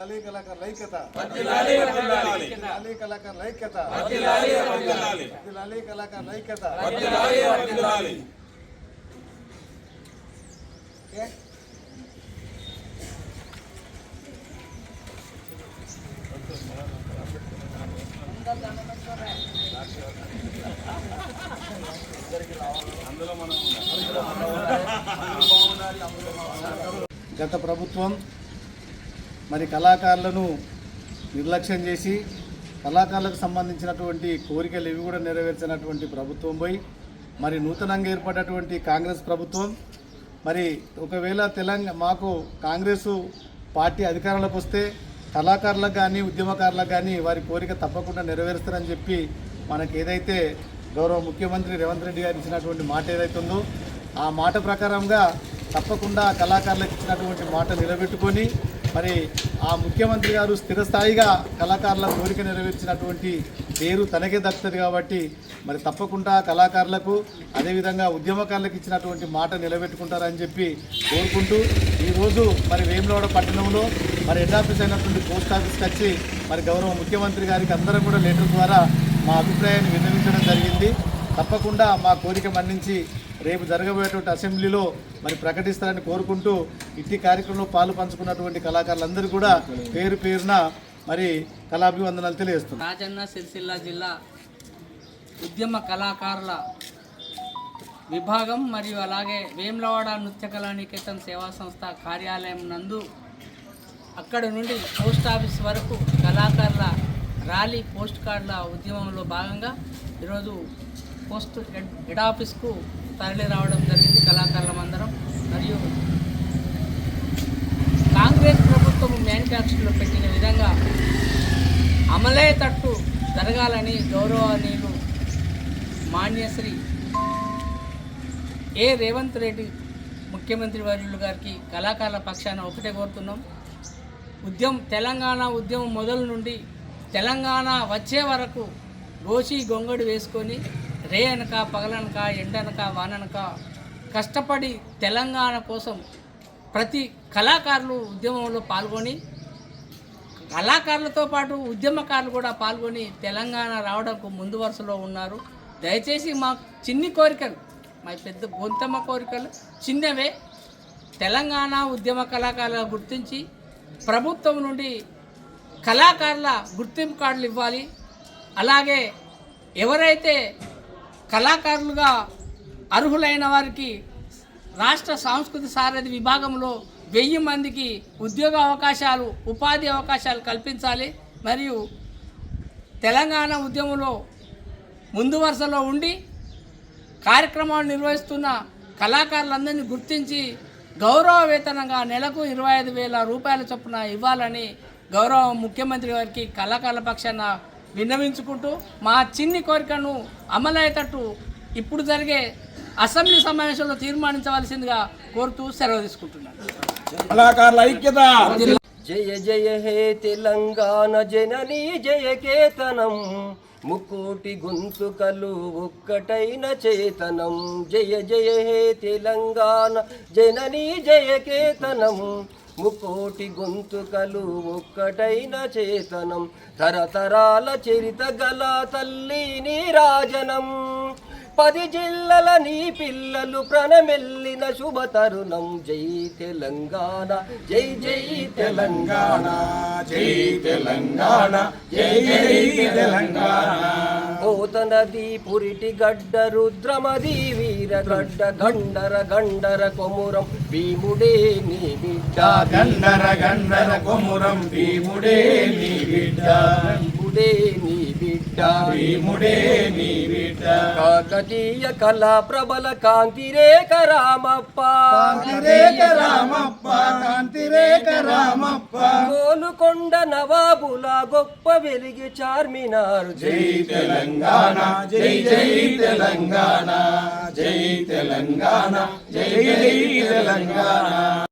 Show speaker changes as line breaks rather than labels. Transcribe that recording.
కళాకారుల ఐక్యత కళాకారుల ఐక్యత కళాకారుల ఐక్యత. గత ప్రభుత్వం మరి కళాకారులను నిర్లక్ష్యం చేసి కళాకారులకు సంబంధించినటువంటి కోరికలు ఇవి కూడా నెరవేర్చినటువంటి ప్రభుత్వం పోయి మరి నూతనంగా ఏర్పడినటువంటి కాంగ్రెస్ ప్రభుత్వం మరి ఒకవేళ మాకు కాంగ్రెస్ పార్టీ అధికారంలోకి వస్తే కళాకారులకు కానీ ఉద్యమకారులకు కానీ వారి కోరిక తప్పకుండా నెరవేరుస్తారని చెప్పి మనకు ఏదైతే గౌరవ ముఖ్యమంత్రి రేవంత్ రెడ్డి గారు ఇచ్చినటువంటి మాట ఏదైతుందో ఆ మాట ప్రకారంగా తప్పకుండా కళాకారులకు ఇచ్చినటువంటి మాట నిలబెట్టుకొని మరి ఆ ముఖ్యమంత్రి గారు స్థిరస్థాయిగా కళాకారుల కోరిక నెరవేర్చినటువంటి పేరు తనకే దక్కుతుంది కాబట్టి మరి తప్పకుండా కళాకారులకు అదేవిధంగా ఉద్యమకారులకు ఇచ్చినటువంటి మాట నిలబెట్టుకుంటారని చెప్పి కోరుకుంటూ ఈరోజు మరి వేములవాడ పట్టణంలో మరి హెడ్ ఆఫీస్ అయినటువంటి పోస్ట్ ఆఫీస్కి వచ్చి మరి గౌరవ ముఖ్యమంత్రి గారికి అందరం కూడా లెటర్ ద్వారా మా అభిప్రాయాన్ని విన్నవించడం జరిగింది. తప్పకుండా మా కోరిక మన్నించి రేపు జరగబోయేటువంటి అసెంబ్లీలో మరి ప్రకటిస్తారని కోరుకుంటూ ఇట్టి కార్యక్రమంలో పాలు పంచుకున్నటువంటి కళాకారులందరూ కూడా పేరు పేరున మరి కళాభివందనాలు తెలియజేస్తున్నారు.
రాజన్న సిరిసిల్ల జిల్లా ఉద్యమ కళాకారుల విభాగం మరియు అలాగే వేములవాడ నృత్య కళానికేతన్ సేవా సంస్థ కార్యాలయం నందు అక్కడ నుండి పోస్ట్ ఆఫీస్ వరకు కళాకారుల ర్యాలీ పోస్ట్ కార్డుల ఉద్యమంలో భాగంగా ఈరోజు హెడ్ ఆఫీస్కు తరలి రావడం జరిగింది కళాకారులమందరం. మరియు కాంగ్రెస్ ప్రభుత్వం మేనిఫెస్టోలో పెట్టిన విధంగా అమలయ్యేటట్టు జరగాలని గౌరవనీయులు మాన్యశ్రీ రేవంత్ రెడ్డి ముఖ్యమంత్రి వర్యులు గారికి కళాకారుల పక్షాన ఒకటే కోరుతున్నాం. తెలంగాణ ఉద్యమం మొదలు నుండి తెలంగాణ వచ్చే వరకు గోచి గొంగడి వేసుకొని రే అనక పగలనక ఎండనక వాననక కష్టపడి తెలంగాణ కోసం ప్రతి కళాకారులు ఉద్యమంలో పాల్గొని కళాకారులతో పాటు ఉద్యమకారులు కూడా పాల్గొని తెలంగాణ రావడానికి ముందు వరుసలో ఉన్నారు. దయచేసి మా చిన్ని కోరికలు మా పెద్ద గొంతమ్మ కోరికలు చిన్నవే తెలంగాణ ఉద్యమ కళాకారులు గుర్తించి ప్రభుత్వం నుండి కళాకారుల గుర్తింపు కార్డులు ఇవ్వాలి. అలాగే ఎవరైతే కళాకారులుగా అర్హులైన వారికి రాష్ట్ర సాంస్కృతిక సారథి విభాగంలో 1000 మందికి ఉద్యోగ అవకాశాలు ఉపాధి అవకాశాలు కల్పించాలి. మరియు తెలంగాణ ఉద్యమంలో ముందు వరుసలో ఉండి కార్యక్రమాలు నిర్వహిస్తున్న కళాకారులందరినీ గుర్తించి గౌరవ వేతనంగా నెలకు 25,000 రూపాయల చొప్పున ఇవ్వాలని గౌరవ ముఖ్యమంత్రి గారికి కళాకారుల పక్షాన విన్నవించుకుంటూ మా చిన్ని కోరికను అమలయ్యేటట్టు ఇప్పుడు జరిగే అసెంబ్లీ సమావేశంలో తీర్మానించవలసిందిగా కోరుతూ సెలవు తీసుకుంటున్నాను.
కళాకారుల ఐక్యత.
జయ జయ హే తెలంగాణ జననీ జయ కేతనం ముకోటి గొంతుకలు ఒక్కటైన చేతనం. జయ జయ హే తెలంగాణ జననీ జయ కేతనం ముకోటి గొంతుకలు ఒక్కటైన చేతనం. తరతరాల చరిత గల తల్లి నీరాజనం 10 జిల్లల నీ పిల్లలు ప్రణమెల్లిన శుభ తరుణం. జై తెలంగాణ జై జై తెలంగాణ
జై తెలంగాణ జై జై తెలంగాణ.
పోతనది పురిటి గడ్డ రుద్రమది వీర గడ్డ గండర గండర కొమురం భీముడే నీ బిడ్డ.
గండర గండర కొమురం భీముడే నీ బిడ్డ.
భీముడే నీ బిడ్డ.
భీముడే నీ బిడ్డ.
కాకతీయ కళా ప్రబల కాంతిరేక రామప్ప.
కాంతిరేక రామప్ప కాంతిరేక రామప్ప.
గోలుకొండ నవాబుల గొప్ప వెలిగి చార్మినారు.
జై తెలంగాణ జై జై తెలంగాణ జై తెలంగాణ జై జై తెలంగాణ.